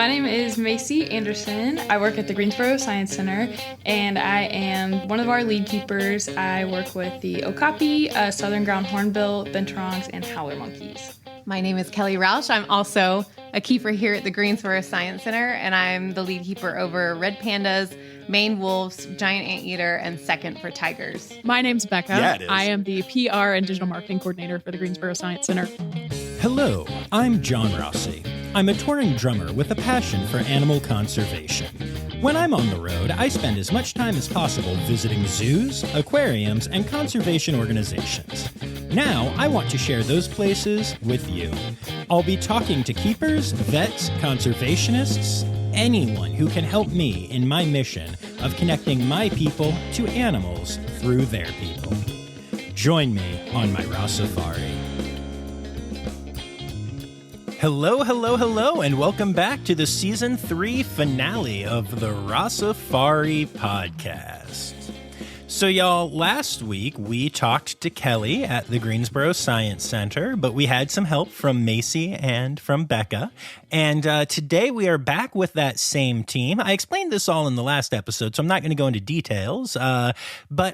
My name is Macy Anderson. I work at the Greensboro Science Center, and I am one of our lead keepers. I work with the Okapi, southern ground hornbill, binturongs, and howler monkeys. My name is Kelly Rauch. I'm also a keeper here at the Greensboro Science Center, and I'm the lead keeper over red pandas, Maine wolves, giant anteater, and second for tigers. My name's Bekah. Yeah, it is. I am the PR and digital marketing coordinator for the Greensboro Science Center. Hello, I'm John Rossi. I'm a touring drummer with a passion for animal conservation. When I'm on the road, I spend as much time as possible visiting zoos, aquariums, and conservation organizations. Now, I want to share those places with you. I'll be talking to keepers, vets, conservationists, anyone who can help me in my mission of connecting my people to animals through their people. Join me on my Rossifari. Hello, and welcome back to the Season 3 finale of the Rossifari podcast. So y'all, last week we talked to Kelly at the Greensboro Science Center, but we had some help from Macy and from Bekah. And today we are back with that same team. I explained this all in the last episode, so I'm not going to go into details. But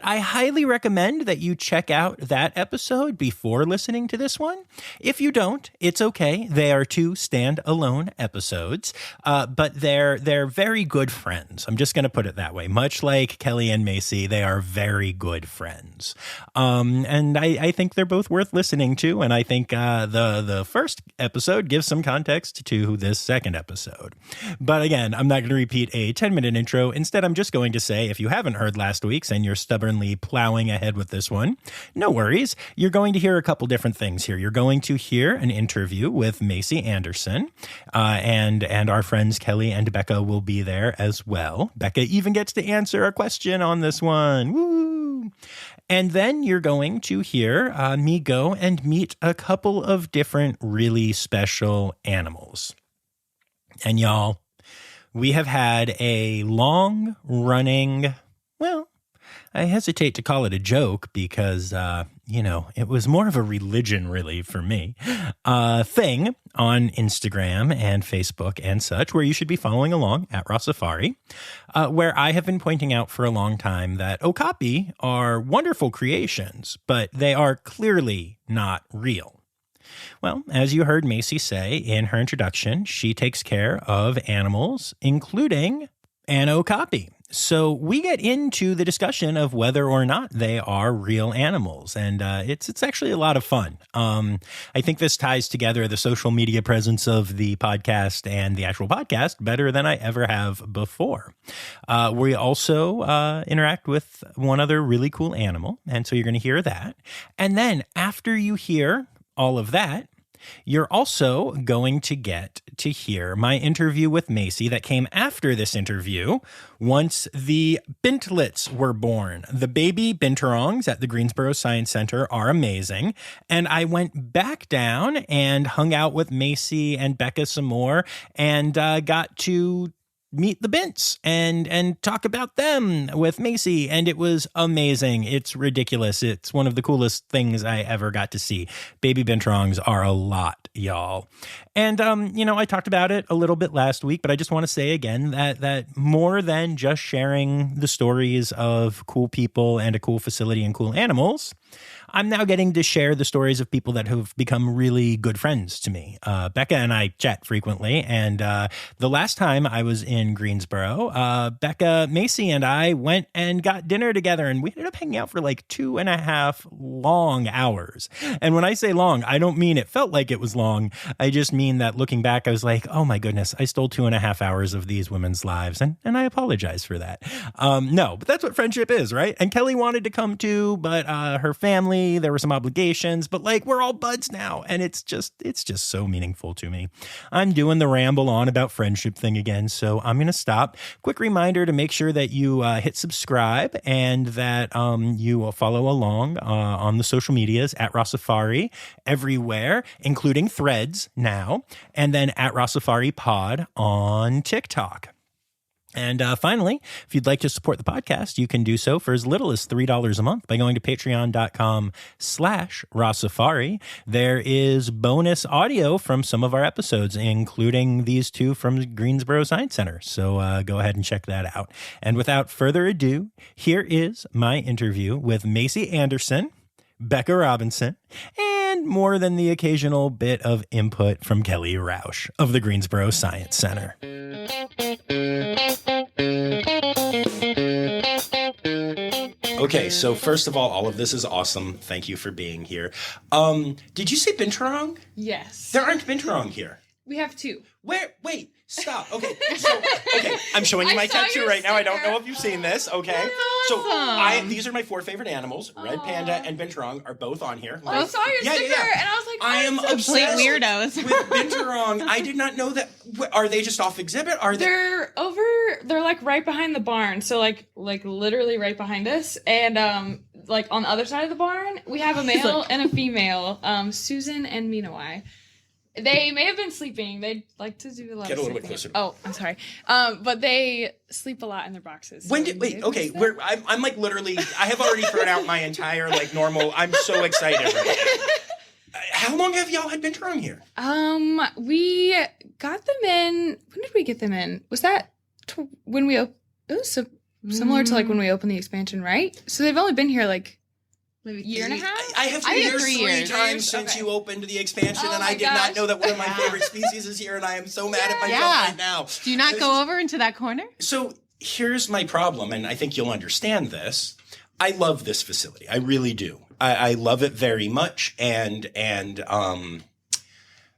I highly recommend that you check out that episode before listening to this one. If you don't, it's okay. They are two standalone episodes, but they're very good friends. I'm just going to put it that way. Much like Kelly and Macy, they are very good friends. And I think they're both worth listening to. And I think the first episode gives some context to this second episode. But again, I'm not going to repeat a 10-minute intro. Instead, I'm just going to say, if you haven't heard last week's and you're stubbornly plowing ahead with this one, no worries. You're going to hear a couple different things here. You're going to hear an interview with Macy Anderson, and our friends Kelly and Bekah will be there as well. Bekah even gets to answer a question on this one. Woo! And then you're going to hear me go and meet a couple of different really special animals. And y'all, we have had a long-running, well, I hesitate to call it a joke because, it was more of a religion, really, for me, thing on Instagram and Facebook and such, where you should be following along at Rossifari, where I have been pointing out for a long time that Okapi are wonderful creations, but they are clearly not real. Well, as you heard Macy say in her introduction, she takes care of animals, including an Okapi. So we get into the discussion of whether or not they are real animals, and it's actually a lot of fun. I think this ties together the social media presence of the podcast and the actual podcast better than I ever have before. We also interact with one other really cool animal, and so you're going to hear that. And then after you hear all of that, you're also going to get to hear my interview with Macy that came after this interview once the bintlets were born. The baby binturongs at the Greensboro Science Center are amazing. And I went back down and hung out with Macy and Bekah some more and got to meet the bints and talk about them with Macy, and it was amazing. It's ridiculous. It's one of the coolest things I ever got to see. Baby binturongs are a lot, y'all. And, I talked about it a little bit last week, but I just want to say again that more than just sharing the stories of cool people and a cool facility and cool animals, I'm now getting to share the stories of people that have become really good friends to me. Bekah and I chat frequently, and the last time I was in Greensboro, Bekah, Macy, and I went and got dinner together, and we ended up hanging out for like 2.5 long hours. And when I say long, I don't mean it felt like it was long. I just mean that looking back, I was like, oh my goodness, I stole 2.5 hours of these women's lives, and I apologize for that. No, but that's what friendship is, right? And Kelly wanted to come too, but her family, there were some obligations, but we're all buds now, and it's just so meaningful to me. I'm doing the ramble on about friendship thing again, so I'm going to stop. Quick reminder to make sure that you hit subscribe and that you follow along on the social medias at Rossifari everywhere, including Threads now, and then at Rossifari Pod on TikTok. And finally, if you'd like to support the podcast, you can do so for as little as $3 a month by going to patreon.com/Rossifari. There is bonus audio from some of our episodes, including these two from Greensboro Science Center. So go ahead and check that out. And without further ado, here is my interview with Macy Anderson, Bekah Robinson, and more than the occasional bit of input from Kelly Rauch of the Greensboro Science Center. Okay, so first of all of this is awesome. Thank you for being here. Did you say binturong? Yes. There aren't binturong here. We have two. Where? Wait, stop. Okay, I'm showing you my tattoo right now. I don't know if you've seen this. Okay, so these are my 4 favorite animals. Red panda and binturong are both on here. I saw your sticker, and I was like, I am complete obsessed weirdos with binturong. I did not know that. Are they just off exhibit? Are they? They're like right behind the barn. So like literally right behind us, and like on the other side of the barn, we have a male and a female, Susan and Minawai. They may have been sleeping. They like to do a lot. Get a little bit closer. Oh, I'm sorry. But they sleep a lot in their boxes. I'm like literally. I have already thrown out my entire like normal. I'm so excited right now. How long have y'all had binturong here? We got them in. When did we get them in? Was that when we? It was similar to like when we opened the expansion, right? So they've only been here like. Maybe year and a half? I have been here 3 times since you opened the expansion, and I did not know that one of my favorite species is here, and I am so mad at myself right now. Do you not go over into that corner? So here's my problem, and I think you'll understand this. I love this facility. I really do. I love it very much, and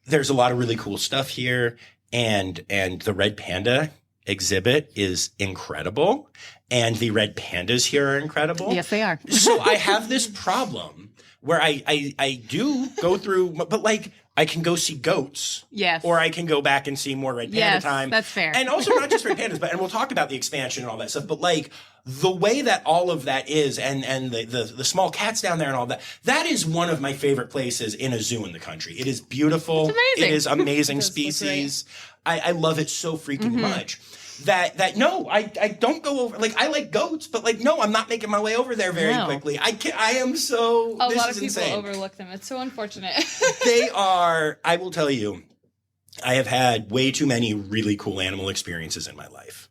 there's a lot of really cool stuff here, and the red panda exhibit is incredible. And the red pandas here are incredible. Yes, they are. So I have this problem where I do go through, but like I can go see goats. Yes. Or I can go back and see more red panda time. That's fair. And also not just red pandas, and we'll talk about the expansion and all that stuff, but like the way that all of that is and the small cats down there and all that is one of my favorite places in a zoo in the country. It is beautiful. It's amazing. It is amazing species. I love it so freaking much. That no, I don't go over. Like I like goats, but like no, I'm not making my way over there very quickly. I am so. A lot of people insane. overlook them. It's so unfortunate. They are. I will tell you, I have had way too many really cool animal experiences in my life.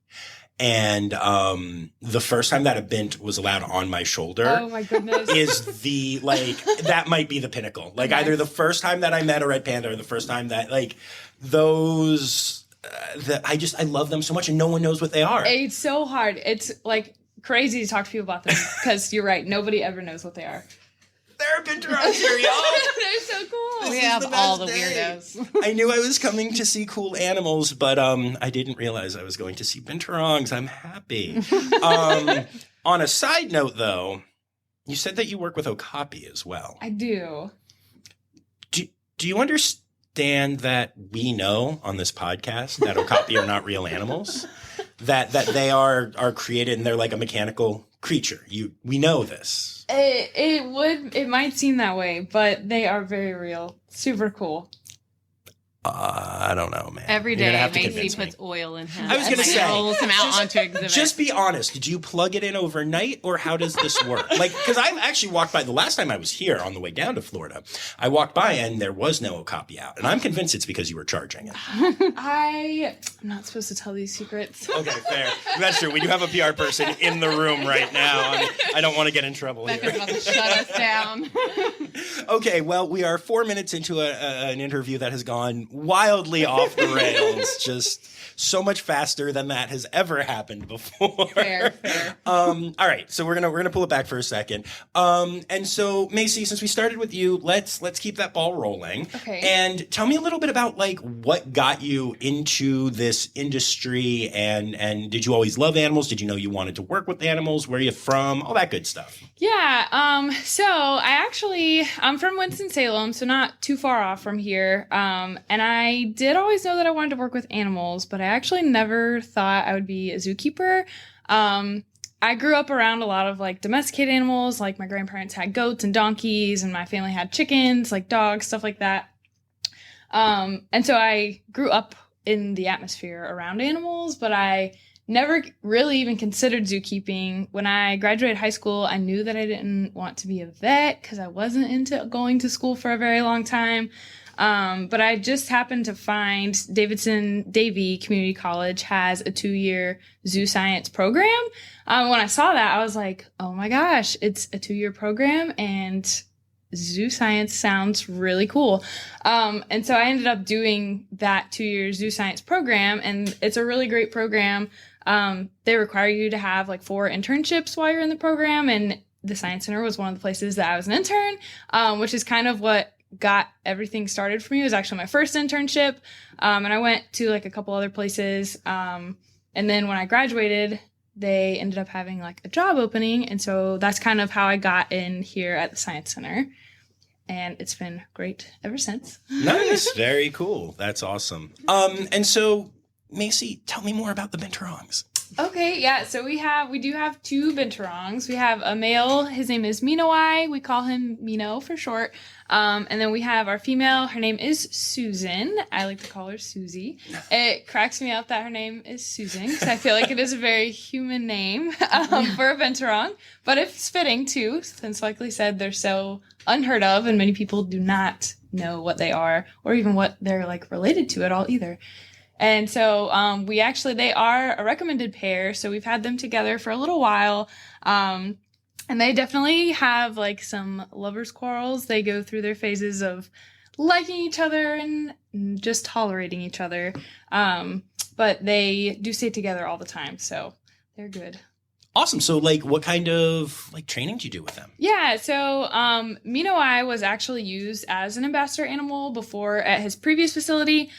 And the first time that a bint was allowed on my shoulder, oh my goodness, is the that might be the pinnacle. Like either the first time that I met a red panda or the first time that like those. I love them so much, and no one knows what they are. It's so hard. It's like crazy to talk to people about them because you're right. Nobody ever knows what they are. They're binturongs here, y'all. They're so cool. We have all the weirdos. I knew I was coming to see cool animals, but I didn't realize I was going to see binturongs. I'm happy. On a side note, though, you said that you work with Okapi as well. I do. Do you understand that we know on this podcast that Okapi are not real animals? That they are created and they're like a mechanical creature. We know this. It might seem that way, but they are very real. Super cool. I don't know, man. Every day, Macy puts oil in him. I was going to say, rolls him out onto exhibit. Just be honest. Did you plug it in overnight, or how does this work? Like, because I actually walked by the last time I was here on the way down to Florida. I walked by and there was no Okapi out, and I'm convinced it's because you were charging it. I'm not supposed to tell these secrets. Okay, fair. That's true. We do have a PR person in the room right now. I don't want to get in trouble here. Bekah's about to shut us down. Okay, well, we are 4 minutes into an interview that has gone wildly off the rails, just so much faster than that has ever happened before. Fair. All right, so we're gonna pull it back for a second. And so, Macy, since we started with you, let's keep that ball rolling. Okay. And tell me a little bit about like what got you into this industry, and did you always love animals? Did you know you wanted to work with animals? Where are you from? All that good stuff. Yeah. So I'm from Winston-Salem, so not too far off from here. And I did always know that I wanted to work with animals, but I actually never thought I would be a zookeeper. I grew up around a lot of like domesticated animals. Like my grandparents had goats and donkeys, and my family had chickens, like dogs, stuff like that. And so I grew up in the atmosphere around animals, but I never really even considered zookeeping. When I graduated high school, I knew that I didn't want to be a vet because I wasn't into going to school for a very long time. But I just happened to find Davy Community College has a 2-year zoo science program. When I saw that, I was like, oh my gosh, it's a 2-year program and zoo science sounds really cool. And so I ended up doing that 2-year zoo science program, and it's a really great program. They require you to have like 4 internships while you're in the program, and the Science Center was one of the places that I was an intern, which is kind of what got everything started for me. It was actually my first internship. And I went to like a couple other places. And then when I graduated, they ended up having like a job opening. And so that's kind of how I got in here at the Science Center. And it's been great ever since. Nice. Very cool. That's awesome. And so, Macy, tell me more about the binturongs. Okay, yeah, so we do have 2 binturongs. We have a male, his name is Minowai. We call him Mino for short. And then we have our female, her name is Susan. I like to call her Susie. It cracks me up that her name is Susan because I feel like it is a very human name for a binturong. But it's fitting too, since like Lee said, they're so unheard of and many people do not know what they are or even what they're like related to at all either. And so they are a recommended pair. So we've had them together for a little while. And they definitely have like some lovers' quarrels. They go through their phases of liking each other and just tolerating each other. But they do stay together all the time. So they're good. Awesome. So, like, what kind of, like, training do you do with them? Yeah, so Minowai was actually used as an ambassador animal before at his previous facility.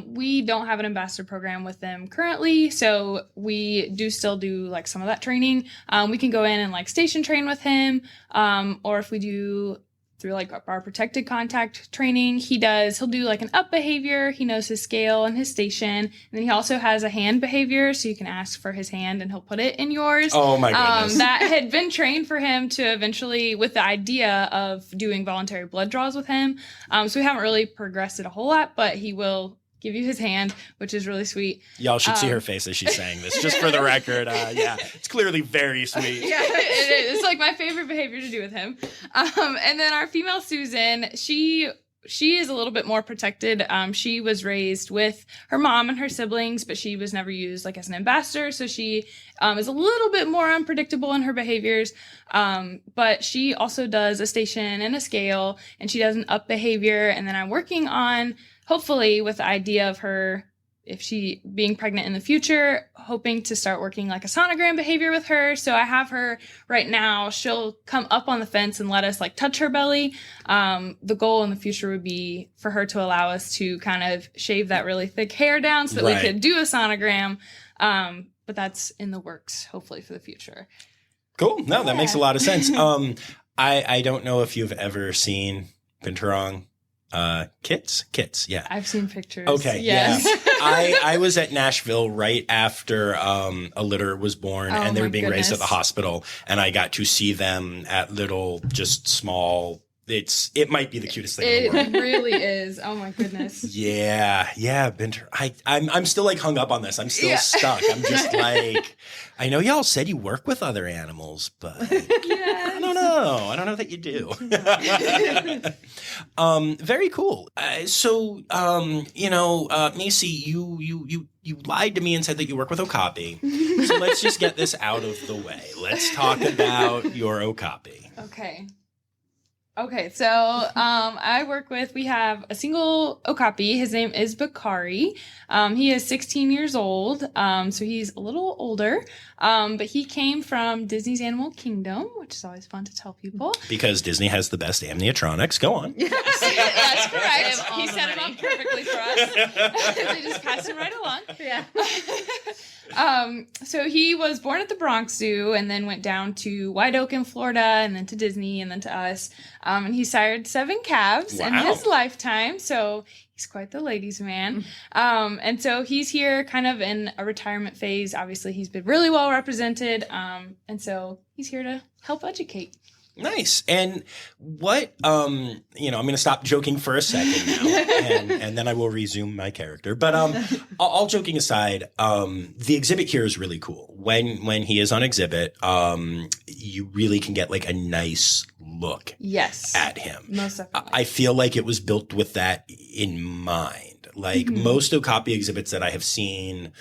We don't have an ambassador program with them currently, so we do still do, like, some of that training. We can go in and, like, station train with him, or if we do through like our protected contact training, he'll do like an up behavior. He knows his scale and his station. And then he also has a hand behavior. So you can ask for his hand and he'll put it in yours. Oh my goodness. That had been trained for him to eventually, with the idea of doing voluntary blood draws with him. So we haven't really progressed it a whole lot, but he will give you his hand, which is really sweet. Y'all should see her face as she's saying this, just for the record. Yeah, it's clearly very sweet. Yeah, it is. It's like my favorite behavior to do with him. And then our female Susan, she is a little bit more protected. She was raised with her mom and her siblings, but she was never used like as an ambassador. So she is a little bit more unpredictable in her behaviors. But she also does a station and a scale, and she does an up behavior. And then I'm working on, hopefully with the idea of her, if she being pregnant in the future, hoping to start working like a sonogram behavior with her. So I have her right now, she'll come up on the fence and let us like touch her belly. The goal in the future would be for her to allow us to kind of shave that really thick hair down so that we could do a sonogram. But that's in the works, hopefully for the future. Cool. No, that makes a lot of sense. I don't know if you've ever seen binturong kits. Yeah. I've seen pictures. Okay. Yes. Yeah. I was at Nashville right after a litter was born and they were being raised at the hospital, and I got to see them at little, just small. It might be the cutest thing in the world. It really is. Oh my goodness. Yeah. I'm still like hung up on this. I'm still stuck. I'm just like, I know y'all said you work with other animals, but I don't know. I don't know that you do. Very cool. Macy, you lied to me and said that you work with Okapi. So let's just get this out of the way. Let's talk about your Okapi. Okay, so we have a single Okapi. His name is Bekah. He is 16 years old, so he's a little older, but he came from Disney's Animal Kingdom, which is always fun to tell people. Because Disney has the best amniatronics. Go on. That's correct. He set him up perfectly for us. They just passed him right along. Yeah. So he was born at the Bronx Zoo and then went down to White Oak in Florida and then to Disney and then to us. And he sired 7 calves in his lifetime. So he's quite the ladies' man. And so he's here kind of in a retirement phase. Obviously, he's been really well represented. And so he's here to help educate. Nice. And what, I'm going to stop joking for a second now, and then I will resume my character. But all joking aside, the exhibit here is really cool. When he is on exhibit, you really can get like a nice look at him. Most definitely. I feel like it was built with that in mind. Like most Okapi exhibits that I have seen,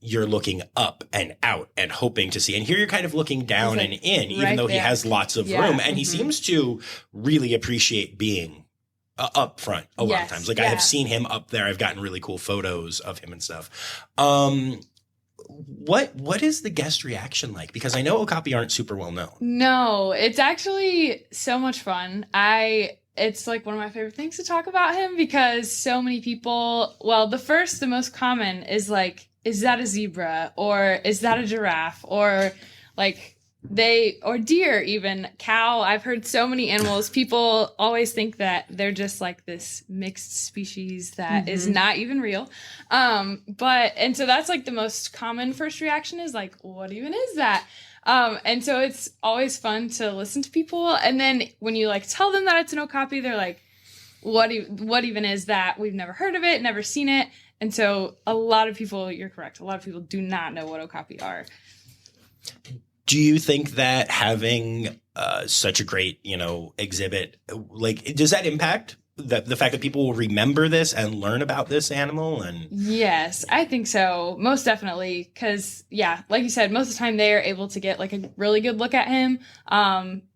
you're looking up and out and hoping to see. And here you're kind of looking down and in, even though he has lots of room. And he seems to really appreciate being up front a lot of times. Like I have seen him up there. I've gotten really cool photos of him and stuff. What is the guest reaction like? Because I know Okapi aren't super well known. No, it's actually so much fun. It's like one of my favorite things to talk about him because so many people, well, the most common is like, is that a zebra? Or is that a giraffe? Or like or deer even, cow. I've heard so many animals. People always think that they're just like this mixed species that is not even real. And so that's like the most common first reaction is like, what even is that? And so it's always fun to listen to people. And then when you like tell them that it's an Okapi, they're like, what even is that? We've never heard of it, never seen it. And so a lot of people, you're correct, a lot of people do not know what Okapi are. Do you think that having such a great, exhibit, like, does that impact the fact that people will remember this and learn about this animal? And yes, I think so. Most definitely. Because, like you said, most of the time they are able to get like a really good look at him.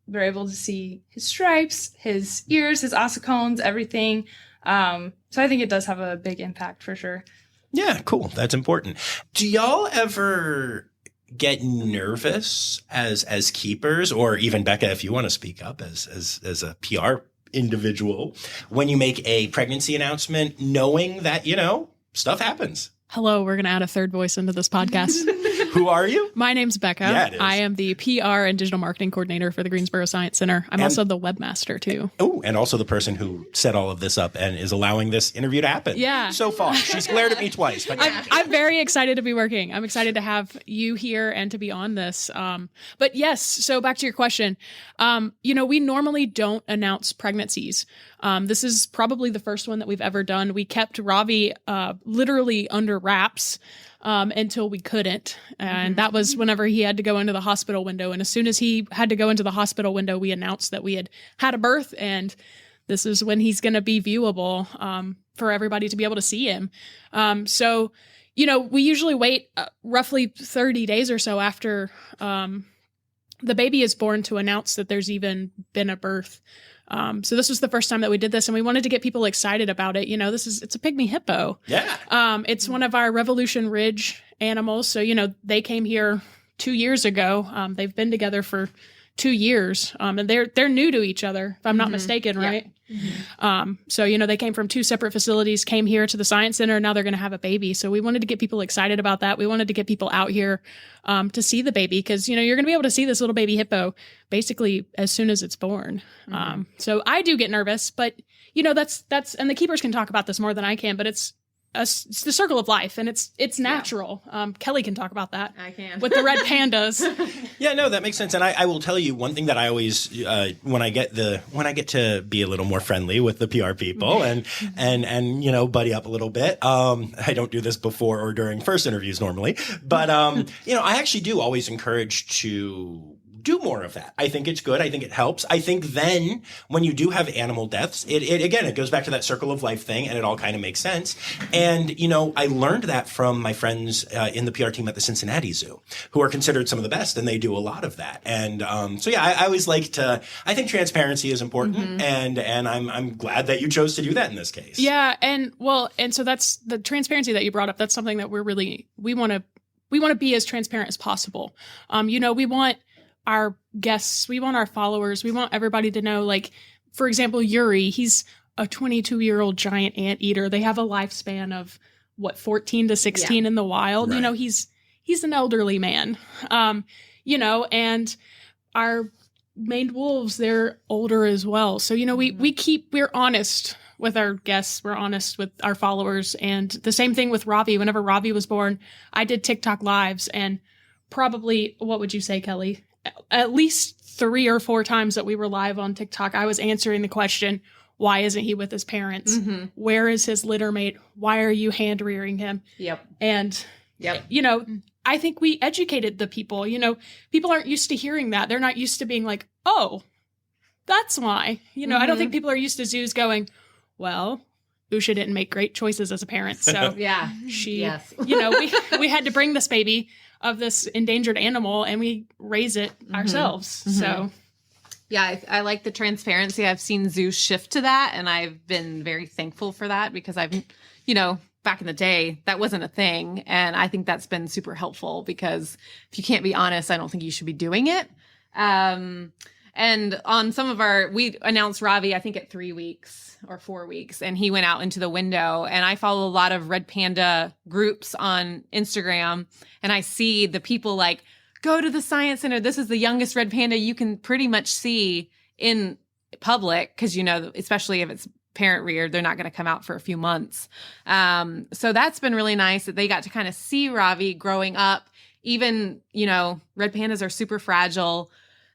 They're able to see his stripes, his ears, his ossicones, everything. So I think it does have a big impact for sure. Yeah, cool. That's important. Do y'all ever get nervous as keepers, or even Bekah, if you want to speak up as a PR individual, when you make a pregnancy announcement, knowing that, stuff happens? Hello, we're going to add a third voice into this podcast. Who are you? My name's Bekah. Yeah, it is. I am the PR and digital marketing coordinator for the Greensboro Science Center. I'm also the webmaster, too. Oh, and also the person who set all of this up and is allowing this interview to happen. Yeah. So far. She's glared at me twice. But I'm very excited to be working. I'm excited to have you here and to be on this. But yes, so back to your question. We normally don't announce pregnancies. This is probably the first one that we've ever done. We kept Ravi literally under wraps until we couldn't. And that was whenever he had to go into the hospital window. And as soon as he had to go into the hospital window, we announced that we had a birth, and this is when he's going to be viewable for everybody to be able to see him. So we usually wait roughly 30 days or so after the baby is born to announce that there's even been a birth. So this was the first time that we did this, and we wanted to get people excited about it. It's a pygmy hippo. Yeah. It's one of our Revolution Ridge animals. So, they came here 2 years ago. They've been together for 2 years. And they're new to each other, if I'm not mistaken, right? So, they came from 2 separate facilities, came here to the Science Center. Now they're going to have a baby. So we wanted to get people excited about that. We wanted to get people out here to see the baby because, you're going to be able to see this little baby hippo basically as soon as it's born. So I do get nervous, but, that's, and the keepers can talk about this more than I can, but it's the circle of life, and it's natural. Kelly can talk about that. I can. With the red pandas. Yeah, no, that makes sense. And I will tell you one thing that I always, when I get to be a little more friendly with the PR people and buddy up a little bit. I don't do this before or during first interviews normally, but I actually do always encourage to do more of that. I think it's good. I think it helps. I think then when you do have animal deaths, it goes back to that circle of life thing, and it all kind of makes sense. And, I learned that from my friends in the PR team at the Cincinnati Zoo, who are considered some of the best, and they do a lot of that. And I always like to, I think transparency is important, and I'm glad that you chose to do that in this case. Yeah. And so that's the transparency that you brought up. That's something that we want to be as transparent as possible. We want our guests, we want our followers, we want everybody to know, like, for example, Yuri, he's a 22-year-old giant anteater. They have a lifespan of 14 to 16 in the wild. Right. He's an elderly man. And our maned wolves, they're older as well. So, we're honest with our guests. We're honest with our followers. And the same thing with Ravi. Whenever Ravi was born, I did TikTok lives, and probably, what would you say, Kelly? at least 3 or 4 times that we were live on TikTok, I was answering the question, why isn't he with his parents? Mm-hmm. Where is his litter mate? Why are you hand rearing him? Yep. And, you know, I think we educated the people. You know, people aren't used to hearing that. They're not used to being like, oh, that's why. You know, I don't think people are used to zoos going, well, Usha didn't make great choices as a parent. So Yeah. you know, we had to bring this baby of this endangered animal and we raise it ourselves. So yeah, I like the transparency. I've seen zoos shift to that, and I've been very thankful for that because I've, you know, back in the day, that wasn't a thing. And I think that's been super helpful because if you can't be honest, I don't think you should be doing it. And on some of we announced Ravi, I think at 3 weeks or 4 weeks, and he went out into the window. And I follow a lot of red panda groups on Instagram, and I see the people like, go to the science center. This is the youngest red panda you can pretty much see in public because, you know, especially if it's parent reared, they're not going to come out for a few months. So that's been really nice that they got to kind of see Ravi growing up. Even, you know, red pandas are super fragile.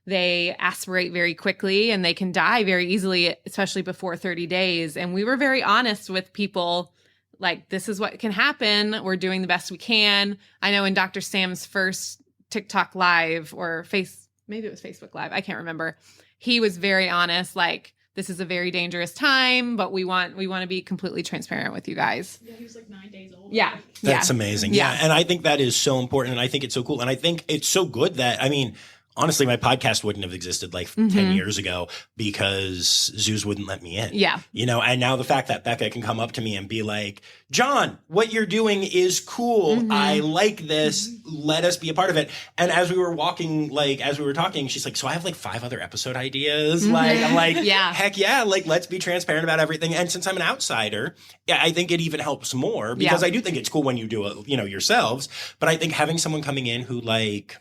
They aspirate very quickly and they can die very easily, especially before 30 days. And we were very honest with people, like, this is what can happen. We're doing the best we can. I know in Dr. Sam's first TikTok live or maybe it was Facebook live, I can't remember. He was very honest, like, this is a very dangerous time, but we want to be completely transparent with you guys. yeah, he was like 9 days old. Yeah. That's amazing. Yeah. And I think that is so important. And I think it's so cool. And I think it's so good that, I mean, honestly, my podcast wouldn't have existed like 10 years ago because zoos wouldn't let me in. Yeah. You know, and now the fact that Bekah can come up to me and be like, John, what you're doing is cool. I like this. Let us be a part of it. And as we were talking, she's like, so I have like 5 other episode ideas. Like, I'm like, heck yeah. Like, let's be transparent about everything. And since I'm an outsider, I think it even helps more because I do think it's cool when you do it, you know, yourselves. But I think having someone coming in who like,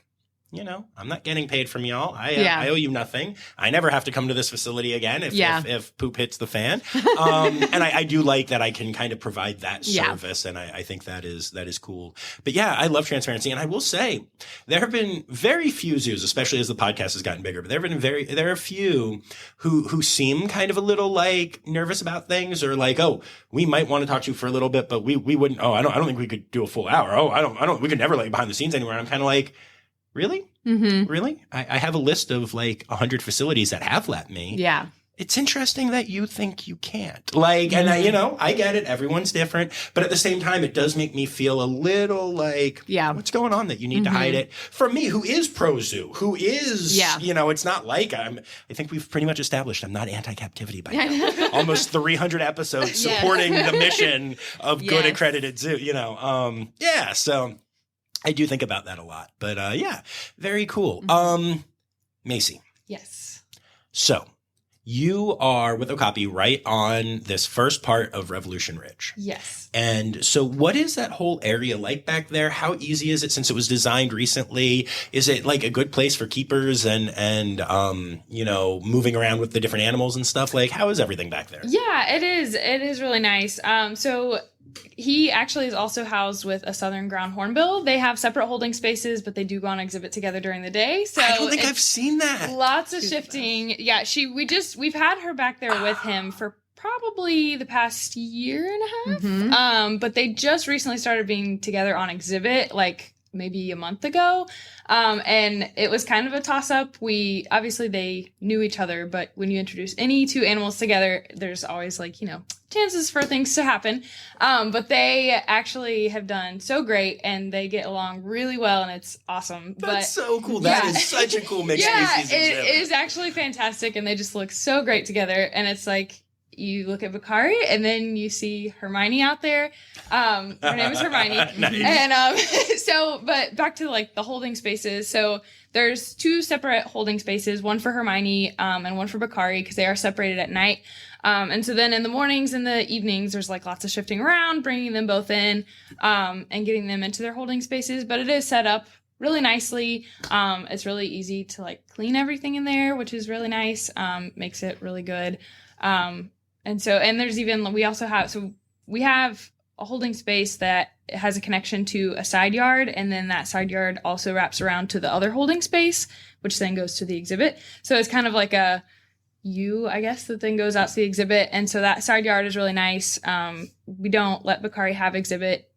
you know, I'm not getting paid from y'all. I owe you nothing. I never have to come to this facility again if poop hits the fan. And I do like that I can kind of provide that service. And I think that is cool. But yeah, I love transparency. And I will say there have been very few zoos, especially as the podcast has gotten bigger, but there are a few who seem kind of a little like nervous about things or like, oh, we might want to talk to you for a little bit, but we wouldn't. Oh, I don't think we could do a full hour. Oh, we could never let you behind the scenes anywhere. I'm kind of like, really? Really? I have a list of like 100 facilities that have let me. Yeah. It's interesting that you think you can't. Like, and I get it. Everyone's different. But at the same time, it does make me feel a little like, what's going on that you need to hide it? For me, who is pro-zoo, who is, you know, it's not like I think we've pretty much established I'm not anti-captivity by now. Almost 300 episodes supporting the mission of good accredited zoo, you know. So I do think about that a lot, but very cool. Macy. Yes. So you are with Okapi right on this first part of Revolution Ridge. Yes. And so what is that whole area like back there? How easy is it since it was designed recently? Is it like a good place for keepers and you know, moving around with the different animals and stuff? Like, how is everything back there? Yeah, it is. It is really nice. So he actually is also housed with a southern ground hornbill. They have separate holding spaces, but they do go on exhibit together during the day. So I don't think I've seen that. Lots of shifting. Yeah, we've had her back there with him for probably the past year and a half. But they just recently started being together on exhibit, like maybe a month ago. And it was kind of a toss-up. Obviously they knew each other, but when you introduce any 2 animals together, there's always like, you know, chances for things to happen. But they actually have done so great and they get along really well and it's awesome. That's so cool. That is such a cool mixed species exhibit. It is actually fantastic and they just look so great together. And it's like, you look at Bakari and then you see Hermione out there. Her name is Hermione. Nice. And but back to like the holding spaces. So there's 2 separate holding spaces, one for Hermione and one for Bakari because they are separated at night. And so then in the mornings and the evenings, there's like lots of shifting around, bringing them both in and getting them into their holding spaces. But it is set up really nicely. It's really easy to like clean everything in there, which is really nice. Makes it really good. And there's even, we have a holding space that has a connection to a side yard, and then that side yard also wraps around to the other holding space, which then goes to the exhibit. So it's kind of like a U, I guess, that then goes out to the exhibit. And so that side yard is really nice. We don't let Bekah have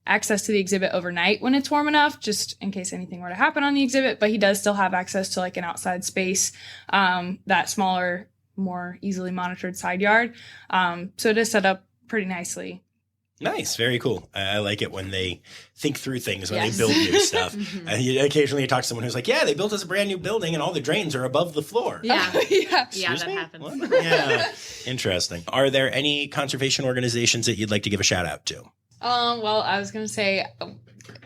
access to the exhibit overnight when it's warm enough, just in case anything were to happen on the exhibit, but he does still have access to like an outside space, that smaller, more easily monitored side yard. So it is set up pretty nicely. Nice. Very cool. I like it when they think through things, when they build new stuff. Occasionally you talk to someone who's like, yeah, they built us a brand new building and all the drains are above the floor. Yeah. Yeah, that happens. What? Yeah. Interesting. Are there any conservation organizations that you'd like to give a shout out to? Well, I was going to say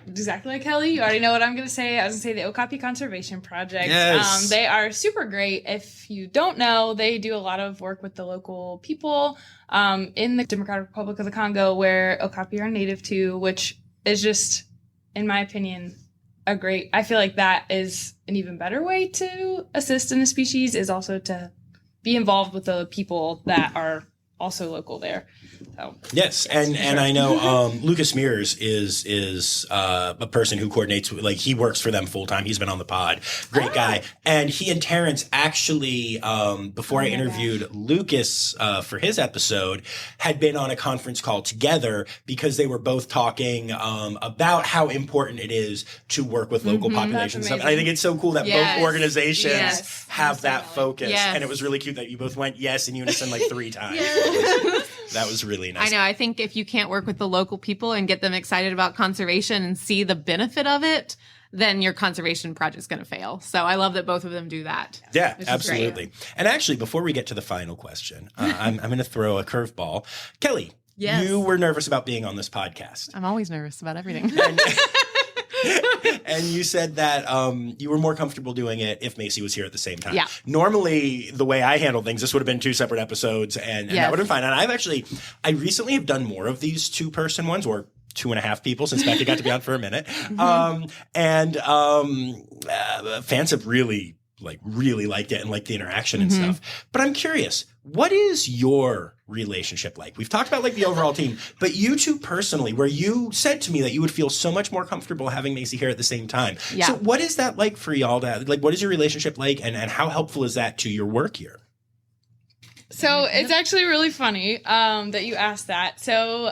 exactly like Kelly. You already know what I'm going to say. I was going to say the Okapi Conservation Project. Yes. They are super great. If you don't know, they do a lot of work with the local people in the Democratic Republic of the Congo, where Okapi are native to, which is just, in my opinion, I feel like that is an even better way to assist in the species, is also to be involved with the people that are also local there. So, yes, and I know Lucas Mears is a person who coordinates, like he works for them full time. He's been on the pod, great guy, and he and Terrence actually before I interviewed Lucas for his episode had been on a conference call together because they were both talking about how important it is to work with local populations. And stuff. And I think it's so cool that both organizations have that focus, and it was really cute that you both went yes in unison like 3 times. That was really nice. I know. I think if you can't work with the local people and get them excited about conservation and see the benefit of it, then your conservation project's going to fail. So I love that both of them do that. Yeah, absolutely. And actually, before we get to the final question, I'm going to throw a curveball. Kelly, you were nervous about being on this podcast. I'm always nervous about everything. And you said that you were more comfortable doing it if Macy was here at the same time. Yeah. Normally, the way I handle things, this would have been 2 separate episodes, and that would have been fine. And I recently have done more of these 2-person ones, or 2.5 people, since Bekah got to be on for a minute. Fans have really liked it and liked the interaction and stuff. But I'm curious, what is your relationship like? We've talked about like the overall team, but you two personally, where you said to me that you would feel so much more comfortable having Macy here at the same time. Yeah. So what is that like for y'all what is your relationship like, and how helpful is that to your work here? So it's actually really funny that you asked that. So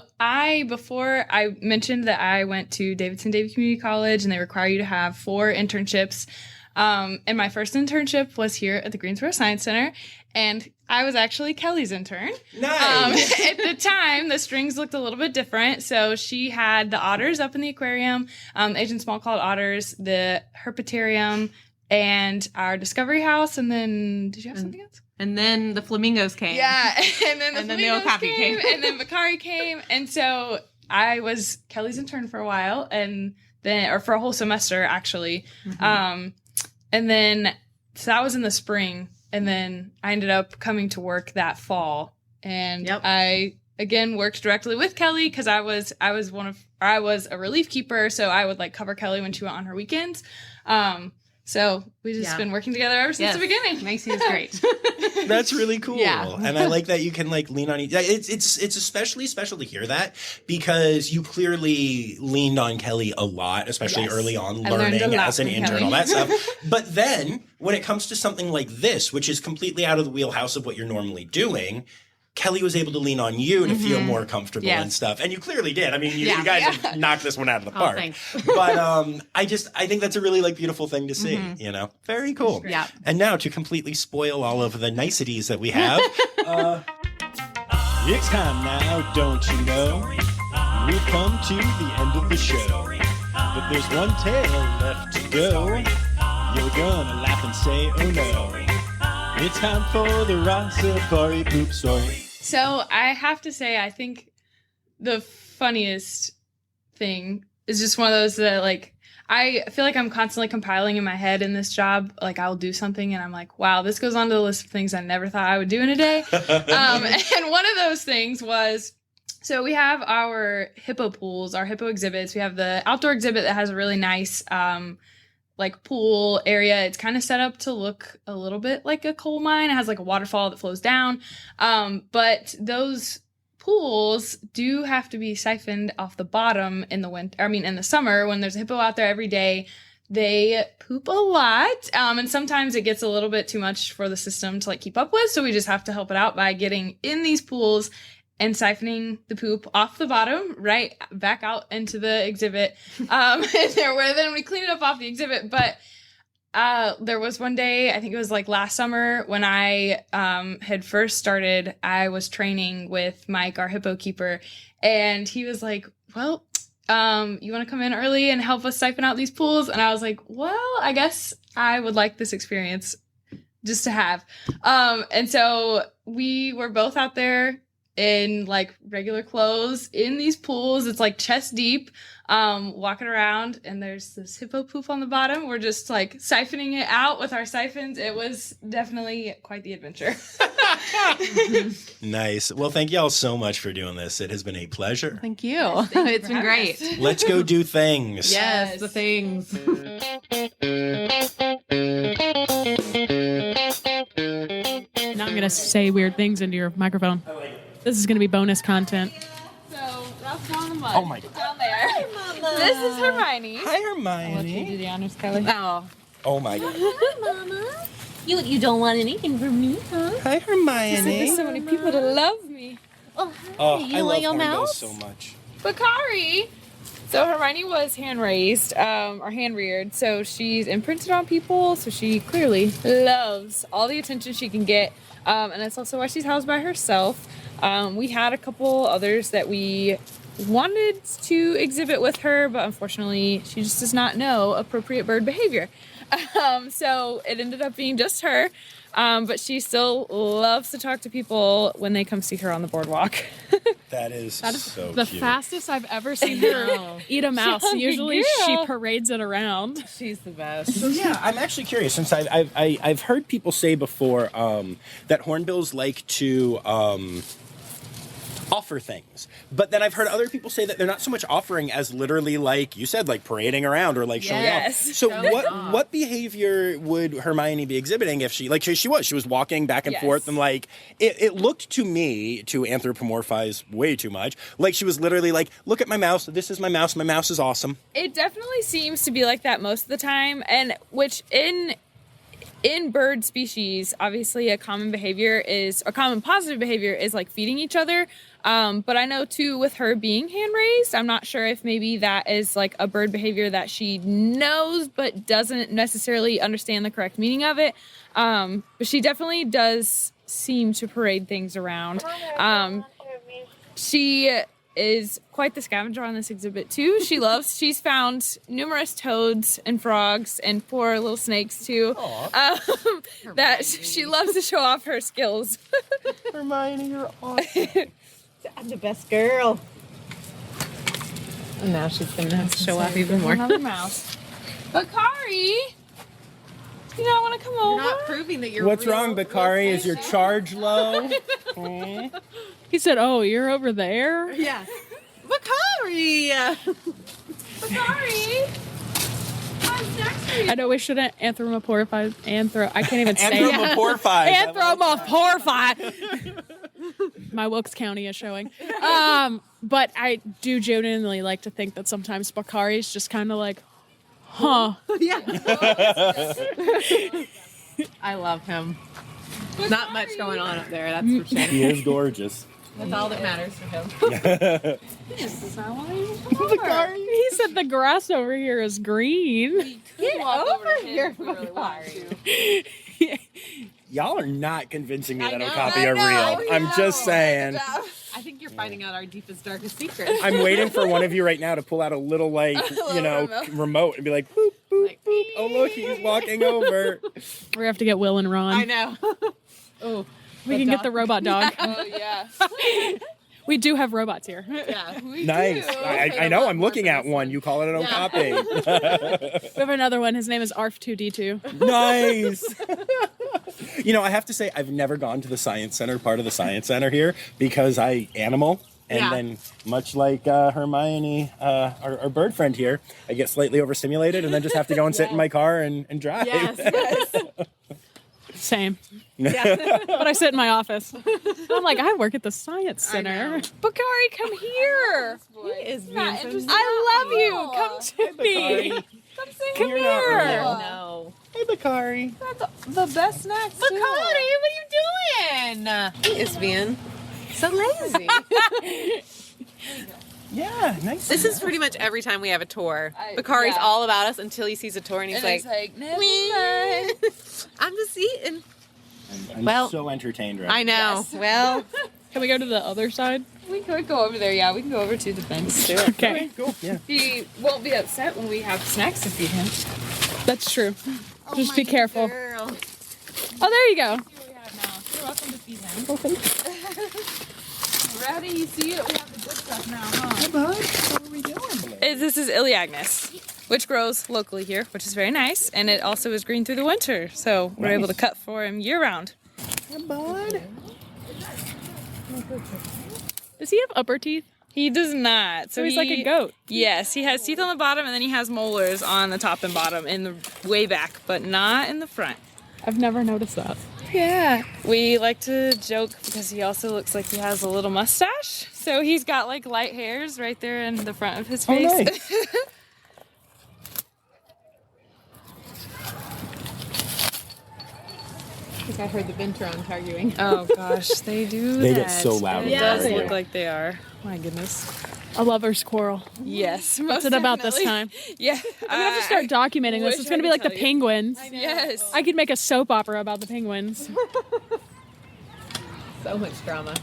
before I mentioned that I went to Davidson Davie Community College, and they require you to have 4 internships. And my first internship was here at the Greensboro Science Center, and I was actually Kelly's intern. Nice. At the time, the strings looked a little bit different. So she had the otters up in the aquarium, Asian small-clawed otters, the herpetarium, and our discovery house. And then, did you have something else? And then the flamingos came. Yeah, and then the flamingos Okapi came. and then Bekah came. And so I was Kelly's intern for a while, or for a whole semester, actually. And then, so that was in the spring, and then I ended up coming to work that fall, and I again worked directly with Kelly because I was a relief keeper, so I would like cover Kelly when she went on her weekends. So we've just been working together ever since the beginning. Macy is great. That's really cool. Yeah. And I like that you can like lean on each. It's especially special to hear that, because you clearly leaned on Kelly a lot, especially early on, learning as an intern, all that stuff. But then when it comes to something like this, which is completely out of the wheelhouse of what you're normally doing, Kelly was able to lean on you to feel more comfortable and stuff. And you clearly did. I mean, you guys have knocked this one out of the park. But I think that's a really like beautiful thing to see, you know? Very cool. Yeah. And now to completely spoil all of the niceties that we have, it's time now, don't you know? We've come to the end of the show. But there's one tale left to go. You're gonna laugh and say, oh no. It's time for the Rossifari poop story. So I have to say, I think the funniest thing is just one of those that, like, I feel like I'm constantly compiling in my head in this job. Like, I'll do something and I'm like, wow, this goes on to the list of things I never thought I would do in a day. And one of those things was, so we have our hippo pools, our hippo exhibits. We have the outdoor exhibit that has a really nice like pool area. It's kind of set up to look a little bit like a coal mine. It has like a waterfall that flows down. But those pools do have to be siphoned off the bottom in the winter. I mean, in the summer when there's a hippo out there every day, they poop a lot. And sometimes it gets a little bit too much for the system to like keep up with. So we just have to help it out by getting in these pools and siphoning the poop off the bottom, right back out into the exhibit. And then we clean it up off the exhibit. But there was one day, I think it was like last summer, when I had first started, I was training with Mike, our hippo keeper, and he was like, well, you want to come in early and help us siphon out these pools? And I was like, well, I guess I would like this experience just to have. And so we were both out there in like regular clothes in these pools. It's like chest deep, walking around, and there's this hippo poop on the bottom. We're just like siphoning it out with our siphons. It was definitely quite the adventure. Nice. Well, thank y'all so much for doing this. It has been a pleasure. Thank you. It's been great. Let's go do things. Yes, the things. Now I'm going to say weird things into your microphone. This is going to be bonus content. So Ralph's down in the mud. Oh my God. Down there. Hi, Mama. This is Hermione. Hi, Hermione. the honors, Kelly. Oh my God. Hi, Mama. You don't want anything from me, huh? Hi, Hermione. There's so many people that love me. Oh, hi. Oh, You I want love your Hornbills mouse? so much. Bakari. So Hermione was hand raised, or hand reared, so she's imprinted on people, so she clearly loves all the attention she can get, and that's also why she's housed by herself. We had a couple others that we wanted to exhibit with her, but unfortunately she just does not know appropriate bird behavior. So it ended up being just her, but she still loves to talk to people when they come see her on the boardwalk. That is so The cute. fastest I've ever seen her eat a mouse. hungry Usually girl. she parades it around. She's the best. So yeah, I'm actually curious, since I've heard people say before that hornbills like to offer things, but then I've heard other people say that they're not so much offering as literally, like you said, like parading around or like showing Yes. off. So Showing what behavior would Hermione be exhibiting if she was walking back and Yes. forth, and like it looked to me, to anthropomorphize way too much, like she was literally like, look at my mouse, this is my mouse is awesome. It definitely seems to be like that most of the time, and which in bird species, obviously a common positive behavior is like feeding each other. But I know too, with her being hand raised, I'm not sure if maybe that is like a bird behavior that she knows but doesn't necessarily understand the correct meaning of it. But she definitely does seem to parade things around. She is quite the scavenger on this exhibit too. She's found numerous toads and frogs and 4 little snakes too. That she loves to show off her skills. Hermione, you're awesome. I'm the best girl. And now she's going to show off even more. Another mouse. Bakari, do you not want to come over? You're not proving that you're What's real. wrong, Bekari? Is your charge low? He said, oh, you're over there? Yeah. Bakari! Bakari, what's next for you? I know we shouldn't anthropomorphize. I can't even say it. Anthropomorphize. Anthropomorphize. My Wilkes County is showing. But I do genuinely like to think that sometimes Bakari's just kind of like, huh. Yeah. I love him. Not much going on up there, that's for sure. He is gorgeous. That's all that matters for him. Bekari. He said the grass over here is green. Get over here, Bakari. Y'all are not convincing me that know, Okapi I are know, real. I'm just saying. I think you're finding out our deepest, darkest secret. I'm waiting for one of you right now to pull out a little, like, remote and be like, boop, boop, boop. Oh, look, he's walking over. We have to get Will and Ron. I know. Oh, We can get the robot dog. Oh, yeah. We do have robots here. yeah. Nice. I know. I'm looking at one. You call it an Okapi. We have another one. His name is ARF2D2. Nice. I have to say, I've never gone to the Science Center, part of the Science Center here, because I animal. And Yeah. then, much like Hermione, our bird friend here, I get slightly overstimulated and then just have to go and sit in my car and drive. Yes. Same. Yeah. But I sit in my office. I'm like, I work at the Science Center. Bakari, come here. He is Not being interested. so I love you. Come to me. Come here. No. Hey, Bekah. That's the best snacks. Bakari, what are you doing? He is being so lazy. Yeah, nice. This is pretty much every time we have a tour. Bakari's all about us until he sees a tour and he's like, never mind. I'm just eating. I'm so entertained right I know. Yes. Well, Can we go to the other side? We could go over there. Yeah, we can go over to the bench. Okay. Cool. Yeah. He won't be upset when we have snacks to feed him. That's true. Just be careful. girl. Oh, there you go. See what we have now. You're welcome to feed him. Rowdy, you see it? We have the good stuff now, huh? Hey, bud. What are we doing? This is Iliagnus, which grows locally here, which is very nice, and it also is green through the winter, so we're able to cut for him year round. Hey, bud. Does he have upper teeth? He does not. So he's like a goat. Yes, he has teeth on the bottom, and then he has molars on the top and bottom in the way back, but not in the front. I've never noticed that. Yeah. We like to joke because he also looks like he has a little mustache. So he's got like light hairs right there in the front of his face. Oh, nice. I think I heard the Bintrons arguing. Oh gosh, they do They that. get so loud. It Yeah, does they look do. like they are. My goodness. A lover's quarrel. Yes. What's it about this time? Yeah. I'm gonna have to start documenting this. wish It's I gonna be could like the tell you. penguins. Yes. I could make a soap opera about the penguins. So much drama.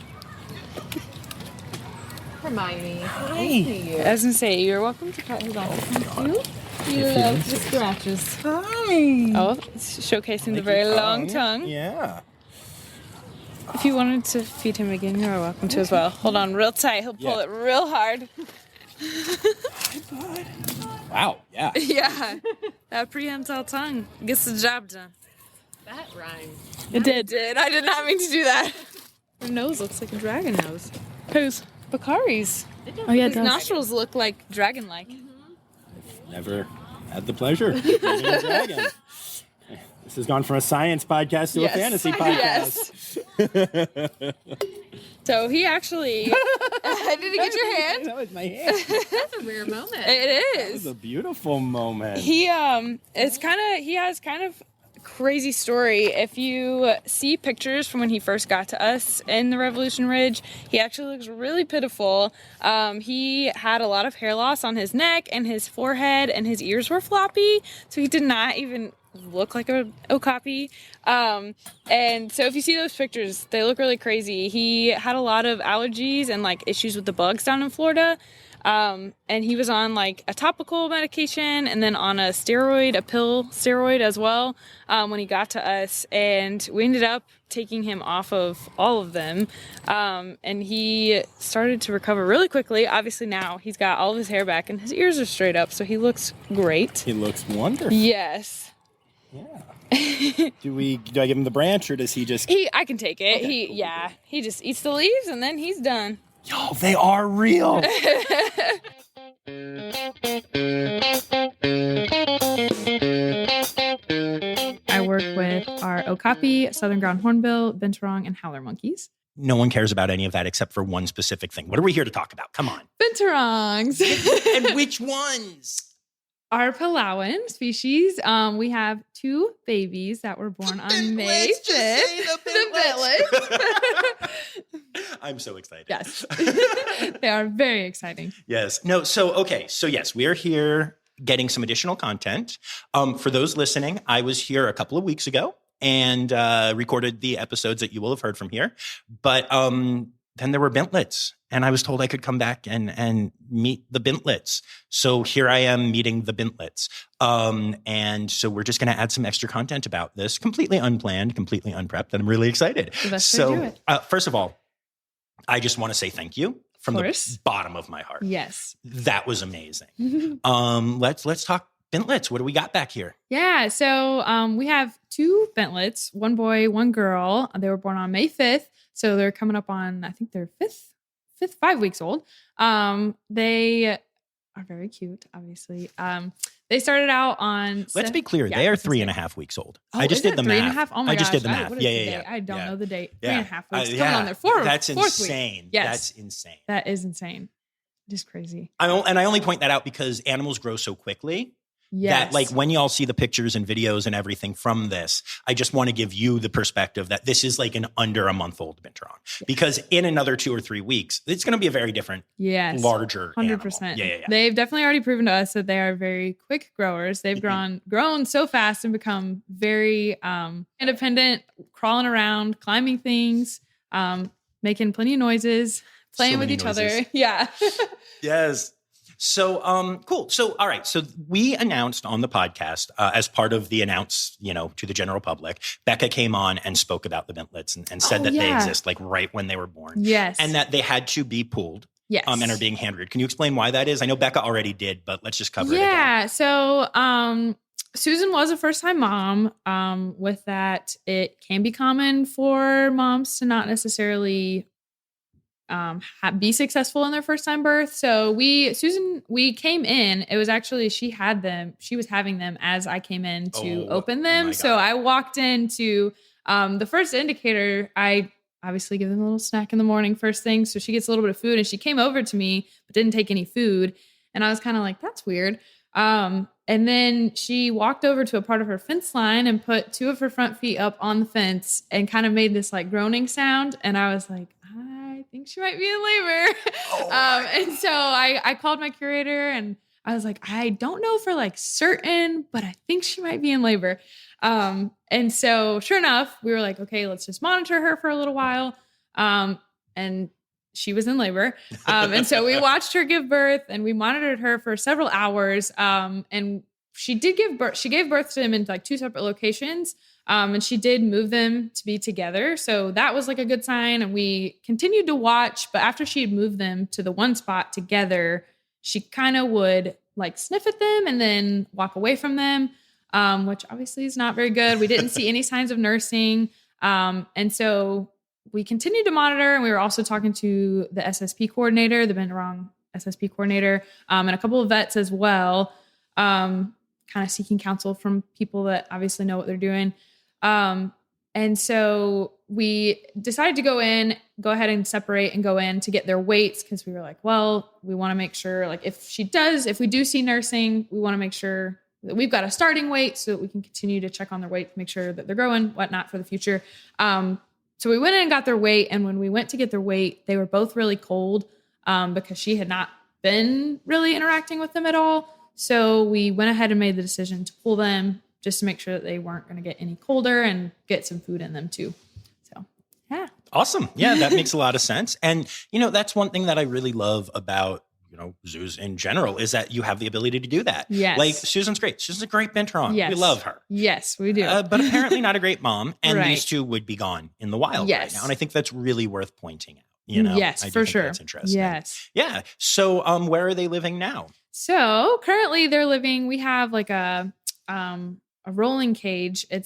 Hermione. Hey. I was gonna say, you're welcome to cut his off. You love the scratches. Hi. Oh, it's showcasing the very long tongue. Yeah. If you wanted to feed him again, you're welcome to as well. Hold on real tight. He'll pull Yeah. it real hard. Wow. Yeah. Yeah. That prehensile tongue gets the job done. That rhymes. It did. I did not mean to do that. Her nose looks like a dragon nose. Whose? Bakari's. Oh yeah, it His does. nostrils look like dragon-like. Never had the pleasure of meeting a dragon. This has gone from a science podcast to Yes. a fantasy podcast. So he actually... Did he get your hand? That was my hand. That's a rare moment. It It was is. a beautiful moment. He has kind of crazy story. If you see pictures from when he first got to us in the Revolution Ridge, he actually looks really pitiful. He had a lot of hair loss on his neck and his forehead, and his ears were floppy, so he did not even look like a okapi. And so if you see those pictures, they look really crazy. He had a lot of allergies and like issues with the bugs down in Florida. And he was on like a topical medication and then on a pill steroid as well, when he got to us, and we ended up taking him off of all of them. And he started to recover really quickly. Obviously now he's got all of his hair back and his ears are straight up, so he looks great. He looks wonderful. Yes. Yeah. Do I give him the branch or does he just? I can take it. He just eats the leaves and then he's done. Yo, they are real. I work with our okapi, southern ground hornbill, binturong, and howler monkeys. No one cares about any of that except for one specific thing. What are we here to talk about? Come on. Binturongs. And which ones? Our Palawan species. We have 2 babies that were born on May 5th. The I'm so excited. Yes. They are very exciting. Yes. No. So yes, we are here getting some additional content. For those listening, I was here a couple of weeks ago and recorded the episodes that you will have heard from here. But then there were bintlets, and I was told I could come back and meet the bintlets. So here I am meeting the bintlets. And so we're just going to add some extra content about this, completely unplanned, completely unprepped, and I'm really excited. The best way to do it. First of all, I just want to say thank you from the course. bottom of my heart. Yes. That was amazing. Let's talk bintlets. What do we got back here? Yeah. So we have 2 bintlets, 1 boy, 1 girl. They were born on May 5th. So they're coming up on, I think they're 5 weeks old. They are very cute, obviously. They started out on. Let's be clear. They are 3.5 weeks old. I just did the math. 3.5? Oh my I just gosh. did the math. What is the date? I don't know the date. 3.5 weeks. Coming on their That's fourth insane. Week. Yes. That's insane. That is insane. Just crazy. And I only point that out because animals grow so quickly. Yes. That like when y'all see the pictures and videos and everything from this, I just want to give you the perspective that this is like an under a month old binturong, because in another 2 or 3 weeks, it's going to be a very different, larger 100%. animal. Yeah. They've definitely already proven to us that they are very quick growers. They've grown so fast and become very independent, crawling around, climbing things, making plenty of noises, playing with each other. Yeah. Yes. So, cool. So, all right. So we announced on the podcast, as part of the announce, to the general public, Bekah came on and spoke about the bintlets and said that they exist like right when they were born. Yes. And that they had to be pooled. Yes. And are being hand reared. Can you explain why that is? I know Bekah already did, but let's just cover it again. Yeah. So, Susan was a first-time mom. With that, it can be common for moms to not necessarily be successful in their first time birth. So we came in, it was actually, she was having them as I came in to open them. So I walked into, the first indicator, I obviously give them a little snack in the morning first thing. So she gets a little bit of food, and she came over to me, but didn't take any food. And I was kind of like, that's weird. And then she walked over to a part of her fence line and put 2 of her front feet up on the fence and kind of made this like groaning sound. And I was like, I think she might be in labor. And so I called my curator, and I was like, I don't know for like certain, but I think she might be in labor. And so sure enough, we were like, okay, let's just monitor her for a little while. And she was in labor. And so we watched her give birth, and we monitored her for several hours. And she did give birth. She gave birth to him in like 2 separate locations. And she did move them to be together. So that was like a good sign. And we continued to watch, but after she had moved them to the one spot together, she kind of would like sniff at them and then walk away from them, which obviously is not very good. We didn't see any signs of nursing. And so we continued to monitor, and we were also talking to the SSP coordinator, the binturong SSP coordinator, and a couple of vets as well, kind of seeking counsel from people that obviously know what they're doing. And so we decided to go ahead and separate and go in to get their weights, because we were like, well, we want to make sure, like if we do see nursing, we want to make sure that we've got a starting weight so that we can continue to check on their weight, make sure that they're growing, whatnot for the future. So we went in and got their weight. And when we went to get their weight, they were both really cold, because she had not been really interacting with them at all. So we went ahead and made the decision to pull them, just to make sure that they weren't going to get any colder and get some food in them too. So, yeah. Awesome. Yeah, that makes a lot of sense. And, that's one thing that I really love about, zoos in general, is that you have the ability to do that. Yes. Like Susan's great. Susan's a great binturong. Yes. We love her. Yes, we do. But apparently not a great mom. And Right. these 2 would be gone in the wild right now. And I think that's really worth pointing out. Yes, I do for think sure. That's interesting. Yes. Yeah. So where are they living now? So currently we have like a rolling cage. I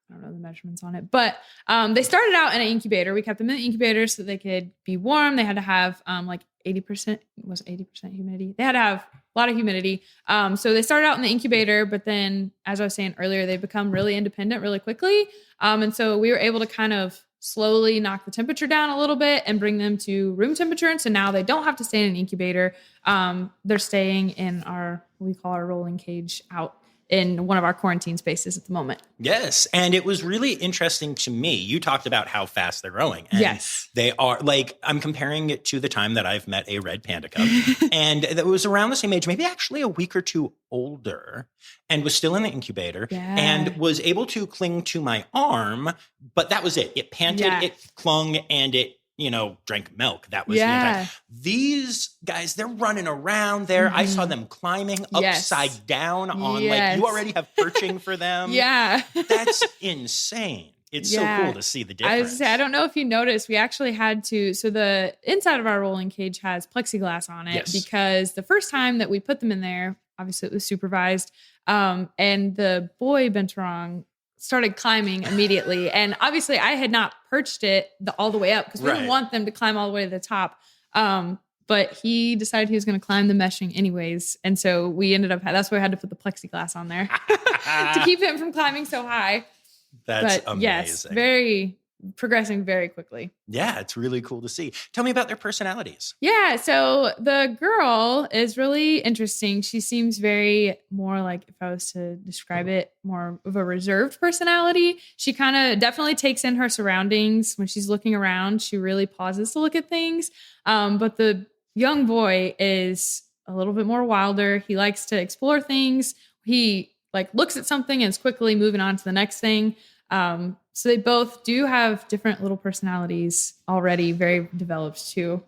don't know the measurements on it, but they started out in an incubator. We kept them in the incubator so that they could be warm. They had to have like 80% humidity. They had to have a lot of humidity. So they started out in the incubator, but then, as I was saying earlier, they've become really independent really quickly. And so we were able to kind of slowly knock the temperature down a little bit and bring them to room temperature. And so now they don't have to stay in an incubator. They're staying in what we call our rolling cage out in one of our quarantine spaces at the moment. Yes. And it was really interesting to me. You talked about how fast they're growing. And yes. They are I'm comparing it to the time that I've met a red panda cub. And it was around the same age, maybe actually a week or 2 older, and was still in the incubator and was able to cling to my arm. But that was it. It panted, it clung, and it, drank milk. That was the entire. These guys, they're running around there. Mm-hmm. I saw them climbing upside down on you already have perching for them. Yeah. That's insane. It's so cool to see the difference. I don't know if you noticed, we actually had to, so the inside of our rolling cage has plexiglass on it because the first time that we put them in there, obviously it was supervised, and the boy binturong started climbing immediately. And obviously I had not perched it all the way up because we didn't want them to climb all the way to the top. but he decided he was going to climb the meshing anyways. And so we ended up, that's why I had to put the plexiglass on there to keep him from climbing so high. That's but amazing. Yes, progressing very quickly. Yeah, it's really cool to see. Tell me about their personalities. Yeah, so the girl is really interesting. She seems very more like, if I was to describe it, more of a reserved personality. She kind of definitely takes in her surroundings. When she's looking around, she really pauses to look at things. But the young boy is a little bit more wilder. He likes to explore things. He like looks at something and is quickly moving on to the next thing. So they both do have different little personalities already, very developed too.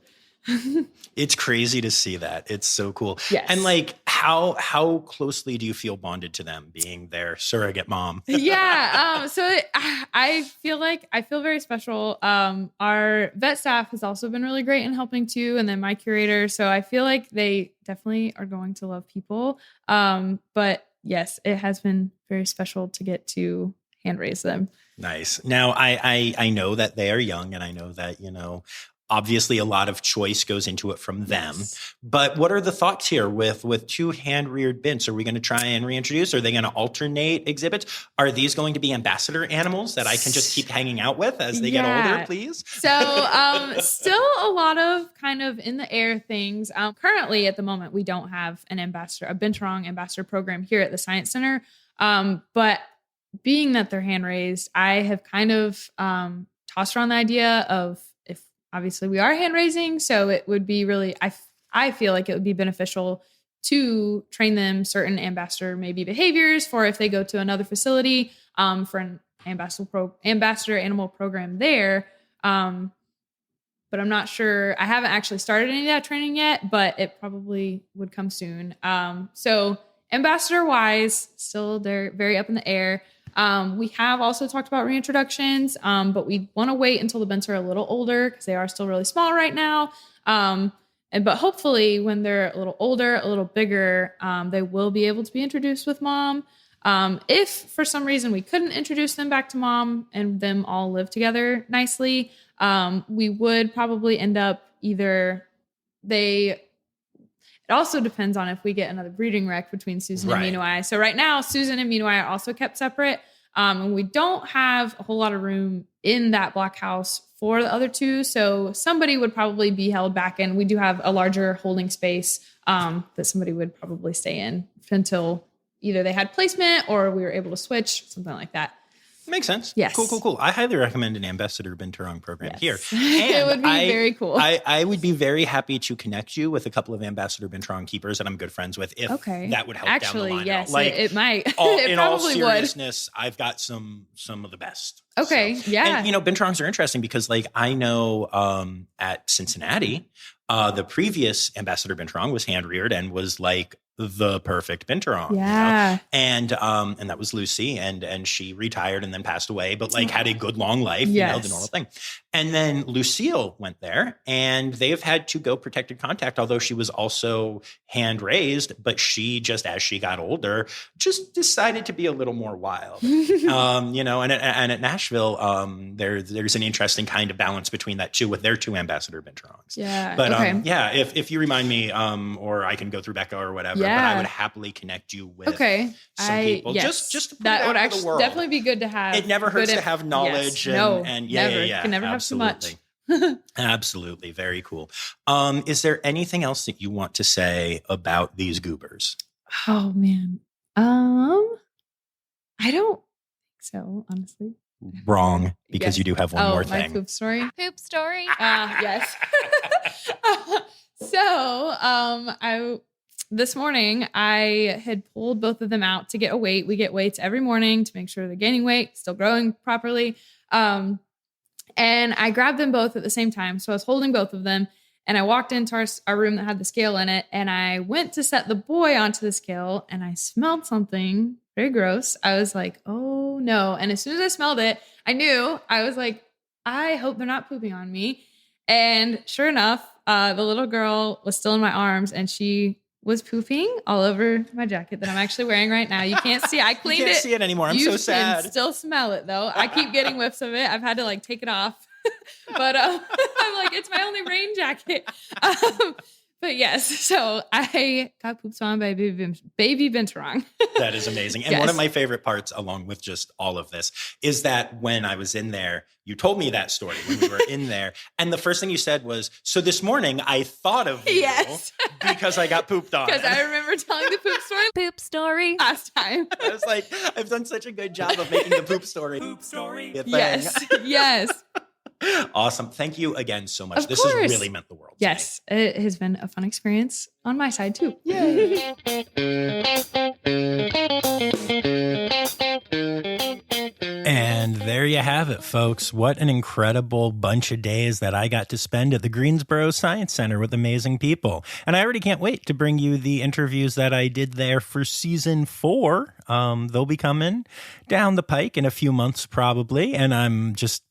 It's crazy to see that. It's so cool. Yes. And like, how closely do you feel bonded to them being their surrogate mom? Yeah. I feel very special. Our vet staff has also been really great in helping too. And then my curator. So I feel like they definitely are going to love people. But yes, it has been very special to get to hand raise them. Nice. Now, I know that they are young, and I know that, obviously a lot of choice goes into it from them. Yes. But what are the thoughts here with two hand-reared bints? Are we going to try and reintroduce? Are they going to alternate exhibits? Are these going to be ambassador animals that I can just keep hanging out with as they get older, please? So still a lot of kind of in the air things. Currently, at the moment, we don't have a binturong ambassador program here at the Science Center. But being that they're hand raised, I have kind of tossed around the idea of, if obviously we are hand raising, so it would be really, I feel like it would be beneficial to train them certain ambassador maybe behaviors for if they go to another facility for an ambassador animal program there. But I'm not sure. I haven't actually started any of that training yet, but it probably would come soon. So ambassador wise, still they're very up in the air. We have also talked about reintroductions, but we want to wait until the bints are a little older because they are still really small right now. But hopefully when they're a little older, a little bigger, they will be able to be introduced with mom. If for some reason we couldn't introduce them back to mom and them all live together nicely, we would probably end up it also depends on if we get another breeding wreck between Susan and Minuai. So right now, Susan and Minuai are also kept separate. And we don't have a whole lot of room in that blockhouse for the other two. So somebody would probably be held back in. We do have a larger holding space that somebody would probably stay in until either they had placement or we were able to switch, something like that. Makes sense. Yes. Cool. I highly recommend an ambassador binturong program here. And it would be very cool. I would be very happy to connect you with a couple of ambassador binturong keepers that I'm good friends with if that would help actually, down the line. Yes, like, it might. In all seriousness, I've got some of the best. Okay, so. yeah. And, binturongs are interesting because like I know at Cincinnati, the previous ambassador binturong was hand-reared and was like the perfect binturong. Yeah. And that was Lucy and she retired and then passed away, but like had a good long life, the normal thing. And then Lucille went there and they have had to go protected contact, although she was also hand raised, but she just, as she got older, just decided to be a little more wild. And at Nashville, there's an interesting kind of balance between that too, with their two ambassador binturongs. Yeah. But if you remind me, or I can go through Bekah or whatever, but I would happily connect you with some people. Just to put that it would out actually the world. Definitely be good to have. It never hurts to have knowledge. Never. You can never have too much. Absolutely. Very cool. Is there anything else that you want to say about these goobers? Oh man. I don't think so, honestly. Wrong, because you do have one more thing. My poop story. Poop story. Yes. So, this morning I had pulled both of them out to get a weight. We get weights every morning to make sure they're gaining weight, still growing properly. And I grabbed them both at the same time. So I was holding both of them and I walked into our room that had the scale in it. And I went to set the boy onto the scale and I smelled something very gross. I was like, oh no. And as soon as I smelled it, I knew. I was like, I hope they're not pooping on me. And sure enough, the little girl was still in my arms and she was pooping all over my jacket that I'm actually wearing right now. You can't see it. I cleaned it. You can't see it anymore. I'm so sad. You can still smell it though. I keep getting whiffs of it. I've had to like take it off. But I'm like, it's my only rain jacket. But yes, so I got pooped on by baby binturong. That is amazing. And one of my favorite parts, along with just all of this, is that when I was in there, you told me that story when we were in there. And the first thing you said was, so this morning I thought of you because I got pooped on. Because I remember telling the poop story. Poop story. Last time. I was like, I've done such a good job of making the poop story a thing. Yes. Awesome. Thank you again so much. Of This course. has really meant the world to Yes, it has been a fun experience on my side too. Yay. And there you have it, folks. What an incredible bunch of days that I got to spend at the Greensboro Science Center with amazing people. And I already can't wait to bring you the interviews that I did there for season 4. They'll be coming down the pike in a few months probably. And I'm just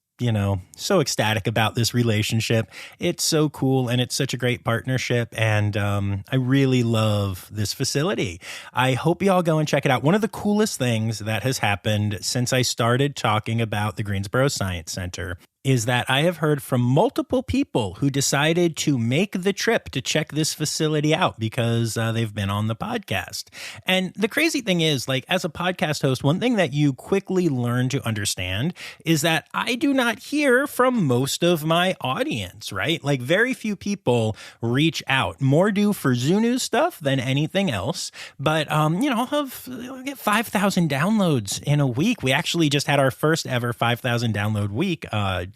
so ecstatic about this relationship. It's so cool and it's such a great partnership. And I really love this facility. I hope y'all go and check it out. One of the coolest things that has happened since I started talking about the Greensboro Science Center is that I have heard from multiple people who decided to make the trip to check this facility out because they've been on the podcast. And the crazy thing is, like, as a podcast host, one thing that you quickly learn to understand is that I do not hear from most of my audience, right? Like, very few people reach out. More do for Zoo News stuff than anything else. But, I'll get 5,000 downloads in a week. We actually just had our first ever 5,000 download week,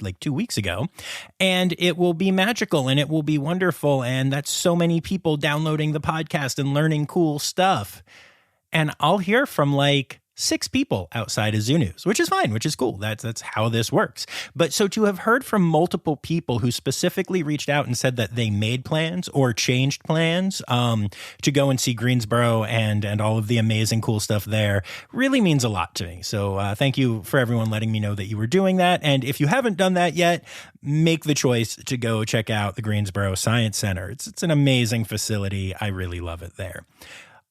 like 2 weeks ago, and it will be magical and it will be wonderful. And that's so many people downloading the podcast and learning cool stuff. And I'll hear from like 6 people outside of Zoo News, which is fine, which is cool. That's how this works. But so to have heard from multiple people who specifically reached out and said that they made plans or changed plans to go and see Greensboro and all of the amazing cool stuff there really means a lot to me. So thank you for everyone letting me know that you were doing that. And if you haven't done that yet, make the choice to go check out the Greensboro Science Center. It's an amazing facility. I really love it there.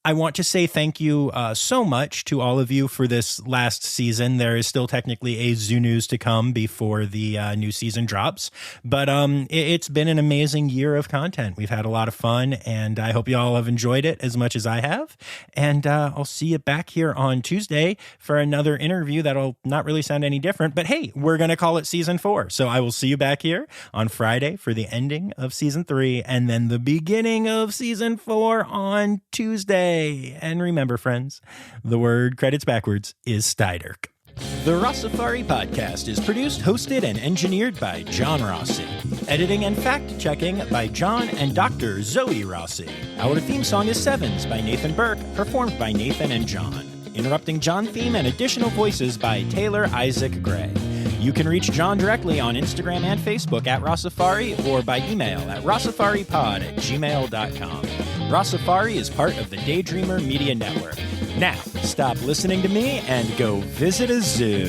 I want to say thank you so much to all of you for this last season. There is still technically a Zoo News to come before the new season drops, but it's been an amazing year of content. We've had a lot of fun, and I hope you all have enjoyed it as much as I have. And I'll see you back here on Tuesday for another interview that'll not really sound any different, but hey, we're going to call it season 4. So I will see you back here on Friday for the ending of season 3, and then the beginning of season 4 on Tuesday. And remember, friends, the word credits backwards is Steiderk. The Rossifari podcast is produced, hosted, and engineered by John Rossi. Editing and fact-checking by John and Dr. Zoe Rossi. Our theme song is Sevens by Nathan Burke, performed by Nathan and John. Interrupting John theme and additional voices by Taylor Isaac Gray. You can reach John directly on Instagram and Facebook at Rossifari or by email at rossifaripod@gmail.com. Rossifari is part of the Daydreamer Media Network. Now, stop listening to me and go visit a zoo.